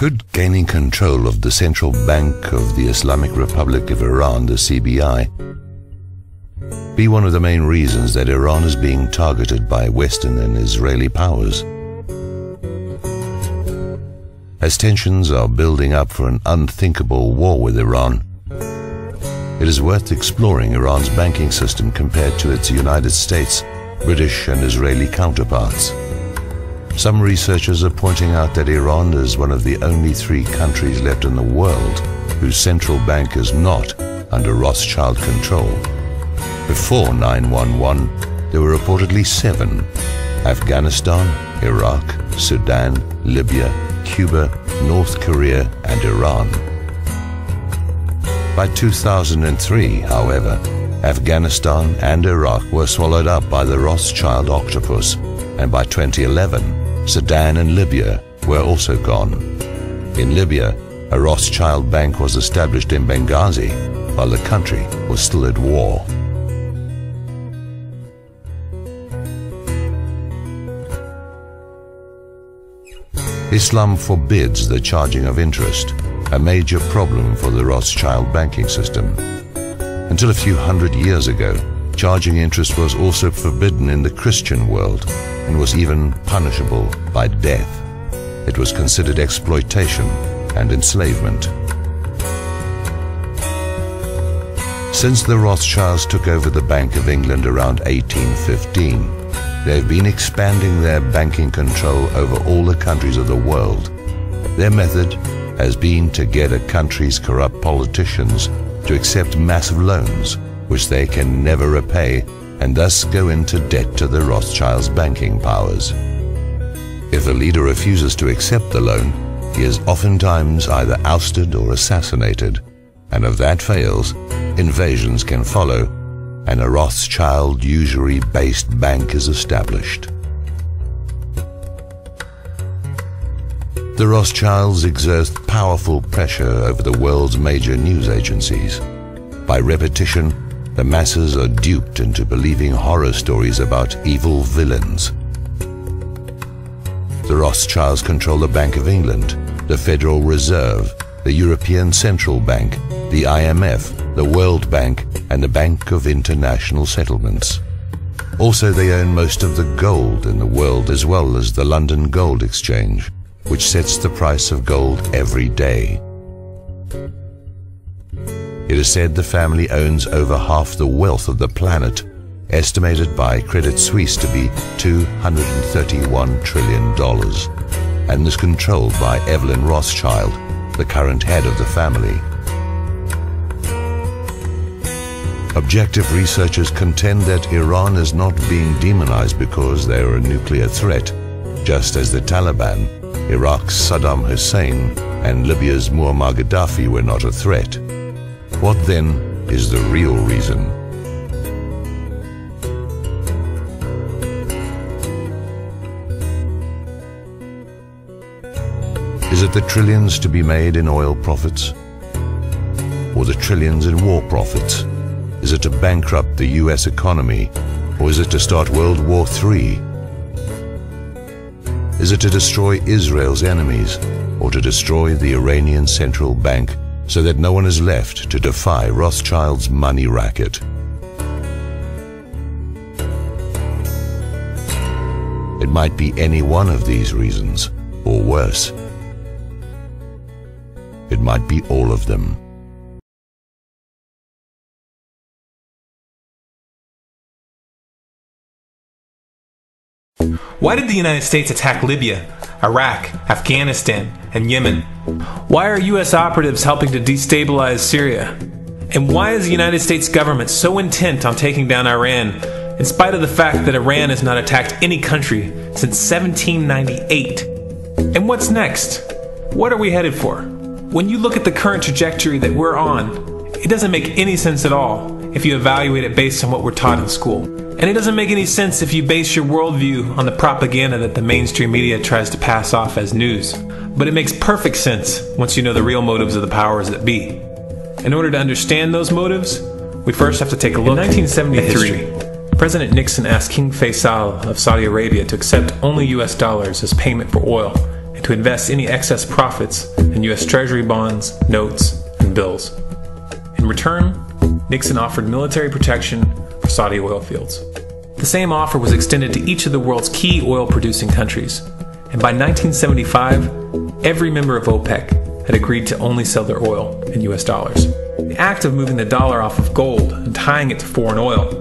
Could gaining control of the Central Bank of the Islamic Republic of Iran, the CBI, be one of the main reasons that Iran is being targeted by Western and Israeli powers? As tensions are building up for an unthinkable war with Iran, it is worth exploring Iran's banking system compared to its United States, British and Israeli counterparts. Some researchers are pointing out that Iran is one of the only 3 countries left in the world whose central bank is not under Rothschild control. Before 9/11, there were reportedly 7: Afghanistan, Iraq, Sudan, Libya, Cuba, North Korea, and Iran. By 2003, however, Afghanistan and Iraq were swallowed up by the Rothschild octopus, and by 2011, Sudan and Libya were also gone. In Libya, a Rothschild bank was established in Benghazi, while the country was still at war. Islam forbids the charging of interest, a major problem for the Rothschild banking system. Until a few hundred years ago, charging interest was also forbidden in the Christian world and was even punishable by death. It was considered exploitation and enslavement. Since the Rothschilds took over the Bank of England around 1815, they've been expanding their banking control over all the countries of the world. Their method has been to get a country's corrupt politicians to accept massive loans, which they can never repay, and thus go into debt to the Rothschilds' banking powers. If a leader refuses to accept the loan, he is oftentimes either ousted or assassinated, and if that fails, invasions can follow, and a Rothschild usury-based bank is established. The Rothschilds exert powerful pressure over the world's major news agencies. By repetition, the masses are duped into believing horror stories about evil villains. The Rothschilds control the Bank of England, the Federal Reserve, the European Central Bank, the IMF, the World Bank, and the Bank of International Settlements. Also, they own most of the gold in the world, as well as the London Gold Exchange, which sets the price of gold every day. It is said the family owns over half the wealth of the planet, estimated by Credit Suisse to be $231 trillion, and is controlled by Evelyn Rothschild, the current head of the family. Objective researchers contend that Iran is not being demonized because they are a nuclear threat, just as the Taliban, Iraq's Saddam Hussein, and Libya's Muammar Gaddafi were not a threat. What then is the real reason? Is it the trillions to be made in oil profits? Or the trillions in war profits? Is it to bankrupt the US economy? Or is it to start World War III? Is it to destroy Israel's enemies? Or to destroy the Iranian central bank so that no one is left to defy Rothschild's money racket? It might be any one of these reasons, or worse, it might be all of them. Why did the United States attack Libya, Iraq, Afghanistan, and Yemen? Why are U.S. operatives helping to destabilize Syria? And why is the United States government so intent on taking down Iran, in spite of the fact that Iran has not attacked any country since 1798? And what's next? What are we headed for? When you look at the current trajectory that we're on, it doesn't make any sense at all if you evaluate it based on what we're taught in school. And it doesn't make any sense if you base your worldview on the propaganda that the mainstream media tries to pass off as news. But it makes perfect sense once you know the real motives of the powers that be. In order to understand those motives, we first have to take a look at 1973. President Nixon asked King Faisal of Saudi Arabia to accept only US dollars as payment for oil, and to invest any excess profits in U.S. Treasury bonds, notes, and bills. In return, Nixon offered military protection for Saudi oil fields. The same offer was extended to each of the world's key oil-producing countries, and by 1975, every member of OPEC had agreed to only sell their oil in US dollars. The act of moving the dollar off of gold and tying it to foreign oil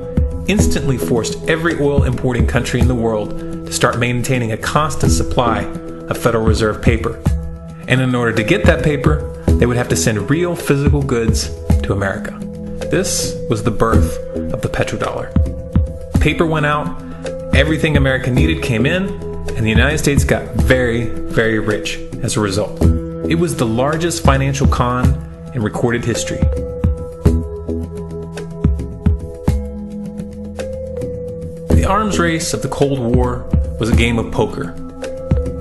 instantly forced every oil-importing country in the world to start maintaining a constant supply of Federal Reserve paper. And in order to get that paper, they would have to send real physical goods to America. This was the birth of the petrodollar. Paper went out, everything America needed came in, and the United States got very, very rich as a result. It was the largest financial con in recorded history. The arms race of the Cold War was a game of poker.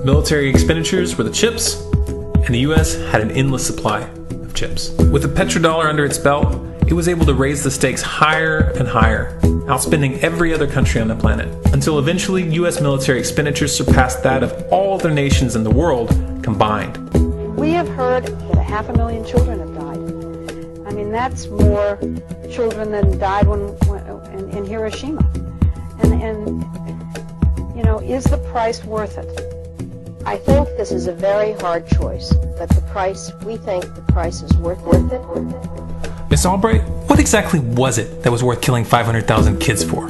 Military expenditures were the chips, and the US had an endless supply of chips. With the petrodollar under its belt, it was able to raise the stakes higher and higher, outspending every other country on the planet, until eventually US military expenditures surpassed that of all other nations in the world combined. We have heard that 500,000 children have died. I mean, that's more children than died in Hiroshima. And you know, is the price worth it? I think this is a very hard choice, but we think the price is worth it. Miss Albright, what exactly was it that was worth killing 500,000 kids for?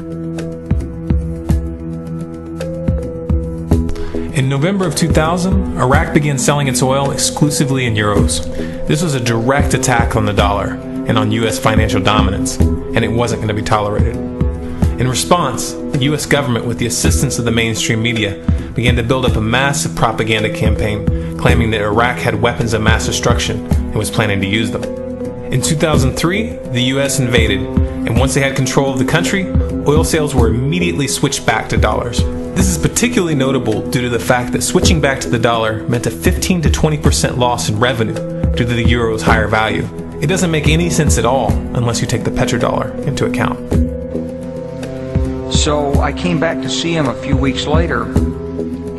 In November of 2000, Iraq began selling its oil exclusively in euros. This was a direct attack on the dollar and on U.S. financial dominance, and it wasn't going to be tolerated. In response, the U.S. government, with the assistance of the mainstream media, began to build up a massive propaganda campaign claiming that Iraq had weapons of mass destruction and was planning to use them. In 2003, the U.S. invaded, and once they had control of the country, oil sales were immediately switched back to dollars. This is particularly notable due to the fact that switching back to the dollar meant a 15 to 20% loss in revenue due to the euro's higher value. It doesn't make any sense at all unless you take the petrodollar into account. So I came back to see him a few weeks later,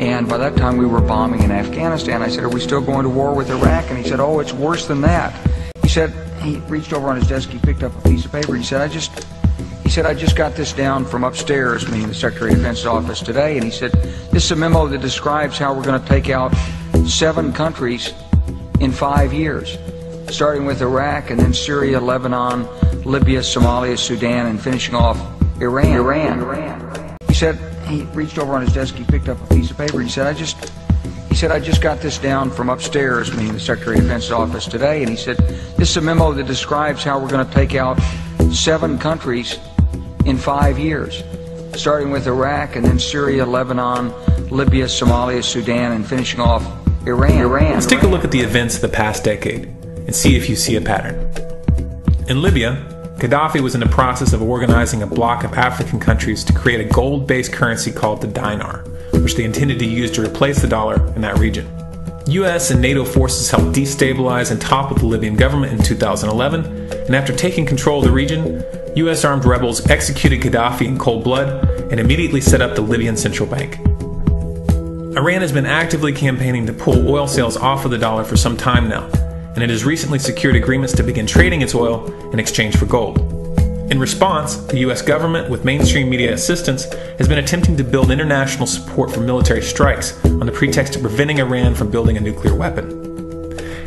and by that time we were bombing in Afghanistan. I said, "Are we still going to war with Iraq?" And he said, "Oh, it's worse than that." He said, he reached over on his desk, he picked up a piece of paper, he said, I just got this down from upstairs, meaning the Secretary of Defense's office today, and he said, this is a memo that describes how we're going to take out 7 countries in 5 years, starting with Iraq and then Syria, Lebanon, Libya, Somalia, Sudan, and finishing off Iran. He said, he reached over on his desk, he picked up a piece of paper, he said, I just got this down from upstairs, meaning the Secretary of Defense's office today, and he said, this is a memo that describes how we're going to take out 7 countries in 5 years, starting with Iraq and then Syria, Lebanon, Libya, Somalia, Sudan, and finishing off Iran. Let's take a look at the events of the past decade and see if you see a pattern. In Libya, Gaddafi was in the process of organizing a bloc of African countries to create a gold-based currency called the dinar, which they intended to use to replace the dollar in that region. US and NATO forces helped destabilize and topple the Libyan government in 2011, and after taking control of the region, US armed rebels executed Gaddafi in cold blood and immediately set up the Libyan central bank. Iran has been actively campaigning to pull oil sales off of the dollar for some time now, and it has recently secured agreements to begin trading its oil in exchange for gold. In response, the US government, with mainstream media assistance, has been attempting to build international support for military strikes on the pretext of preventing Iran from building a nuclear weapon.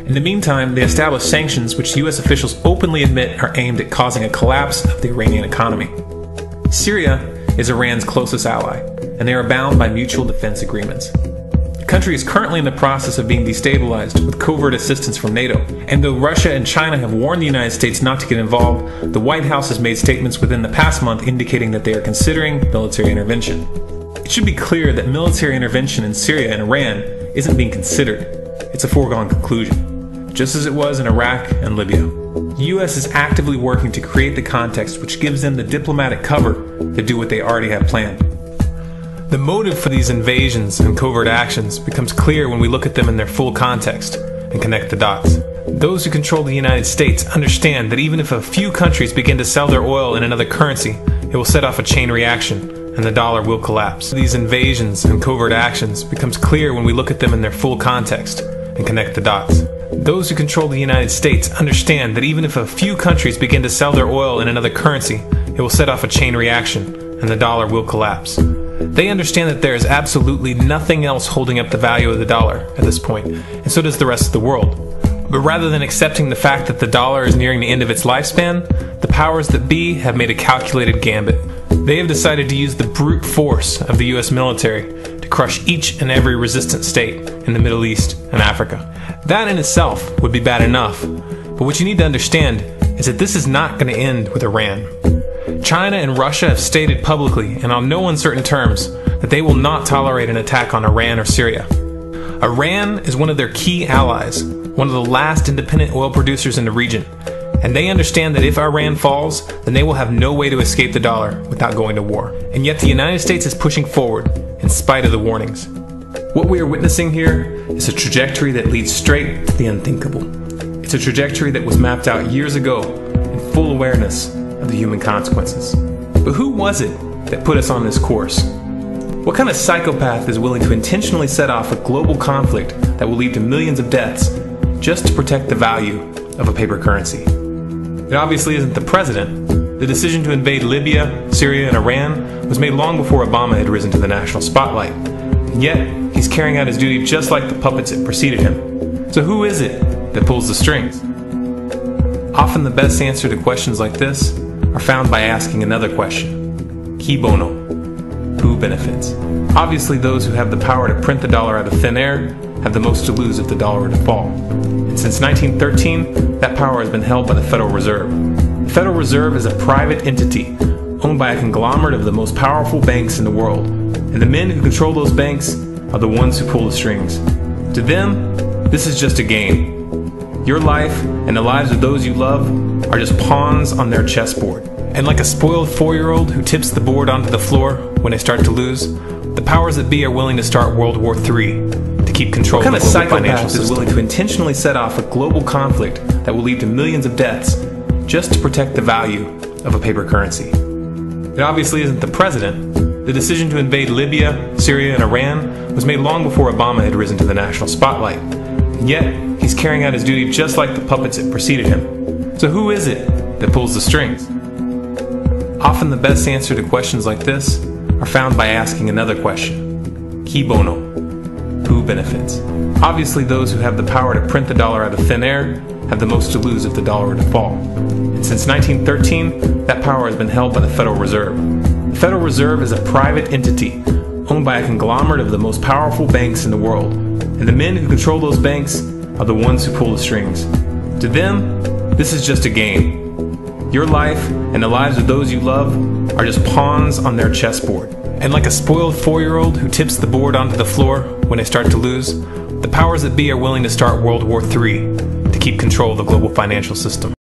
In the meantime, they established sanctions which US officials openly admit are aimed at causing a collapse of the Iranian economy. Syria is Iran's closest ally, and they are bound by mutual defense agreements. The country is currently in the process of being destabilized with covert assistance from NATO, and though Russia and China have warned the United States not to get involved, the White House has made statements within the past month indicating that they are considering military intervention. It should be clear that military intervention in Syria and Iran isn't being considered. It's a foregone conclusion, just as it was in Iraq and Libya. The US is actively working to create the context which gives them the diplomatic cover to do what they already have planned. The motive for these invasions and covert actions becomes clear when we look at them in their full context and connect the dots. Those who control the United States understand that even if a few countries begin to sell their oil in another currency, it will set off a chain reaction and the dollar will collapse. These invasions and covert actions becomes clear when we look at them in their full context and connect the dots. Those who control the United States understand that even if a few countries begin to sell their oil in another currency, it will set off a chain reaction and the dollar will collapse. They understand that there is absolutely nothing else holding up the value of the dollar at this point, and so does the rest of the world. But rather than accepting the fact that the dollar is nearing the end of its lifespan, the powers that be have made a calculated gambit. They have decided to use the brute force of the US military to crush each and every resistant state in the Middle East and Africa. That in itself would be bad enough, but what you need to understand is that this is not going to end with Iran. China and Russia have stated publicly and on no uncertain terms that they will not tolerate an attack on Iran or Syria. Iran is one of their key allies, one of the last independent oil producers in the region, and they understand that if Iran falls, then they will have no way to escape the dollar without going to war. And yet the United States is pushing forward in spite of the warnings. What we are witnessing here is a trajectory that leads straight to the unthinkable. It's a trajectory that was mapped out years ago in full awareness of the human consequences. But who was it that put us on this course? What kind of psychopath is willing to intentionally set off a global conflict that will lead to millions of deaths just to protect the value of a paper currency? It obviously isn't the president. The decision to invade Libya, Syria, and Iran was made long before Obama had risen to the national spotlight. And yet, he's carrying out his duty just like the puppets that preceded him. So who is it that pulls the strings? Often the best answer to questions like this are found by asking another question. Qui bono? Who benefits? Obviously those who have the power to print the dollar out of thin air have the most to lose if the dollar were to fall. And since 1913, that power has been held by the Federal Reserve. The Federal Reserve is a private entity owned by a conglomerate of the most powerful banks in the world. And the men who control those banks are the ones who pull the strings. To them, this is just a game. Your life and the lives of those you love are just pawns on their chessboard. And like a spoiled 4-year-old who tips the board onto the floor when they start to lose, the powers that be are willing to start World War III to keep control of the global financial system. What kind of psychopath is willing to intentionally set off a global conflict that will lead to millions of deaths just to protect the value of a paper currency? It obviously isn't the president. The decision to invade Libya, Syria, and Iran was made long before Obama had risen to the national spotlight. And yet, he's carrying out his duty just like the puppets that preceded him. So who is it that pulls the strings? Often the best answer to questions like this are found by asking another question. Qui bono? Who benefits? Obviously those who have the power to print the dollar out of thin air have the most to lose if the dollar were to fall. And since 1913, that power has been held by the Federal Reserve. The Federal Reserve is a private entity owned by a conglomerate of the most powerful banks in the world. And the men who control those banks are the ones who pull the strings. To them, this is just a game. Your life and the lives of those you love are just pawns on their chessboard. And like a spoiled 4-year-old who tips the board onto the floor when they start to lose, the powers that be are willing to start World War III to keep control of the global financial system.